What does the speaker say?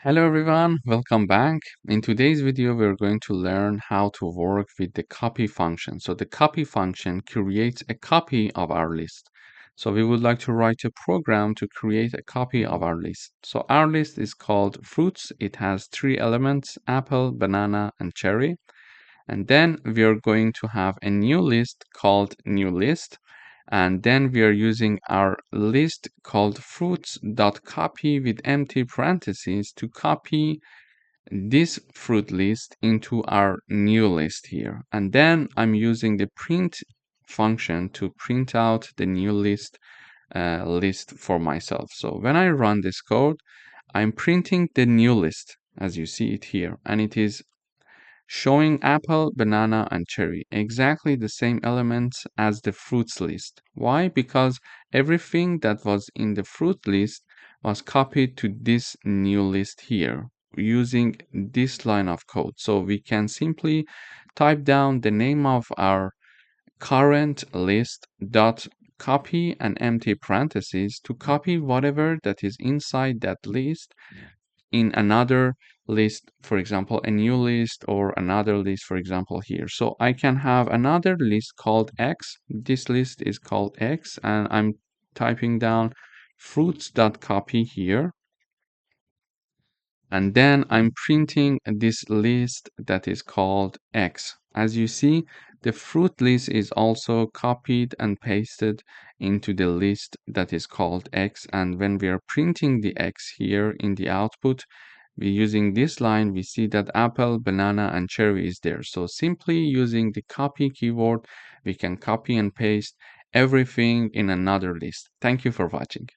Hello everyone, welcome back. In today's video, we're going to learn how to work with the copy function. So the copy function creates a copy of our list. So we would like to write a program to create a copy of our list. So our list is called fruits. It has three elements: apple, banana, and cherry. And then we are going to have a new list called new list. And then we are using our list called fruits.copy with empty parentheses to copy this fruit list into our new list here. And then I'm using the print function to print out the new list for myself. So when I run this code, I'm printing the new list as you see it here, and it is showing apple, banana, and cherry, exactly the same elements as the fruits list. Why? Because everything that was in the fruit list was copied to this new list here using this line of code. So we can simply type down the name of our current list dot copy and empty parentheses to copy whatever that is inside that list in another list, for example, a new list or another list, for example, here. So I can have another list called X. This list is called X, and I'm typing down fruits.copy here. And then I'm printing this list that is called X. As you see, the fruit list is also copied and pasted into the list that is called X. And when we are printing the X here in the output, we using this line, we see that apple, banana, and cherry is there. So simply using the copy keyword, we can copy and paste everything in another list. Thank you for watching.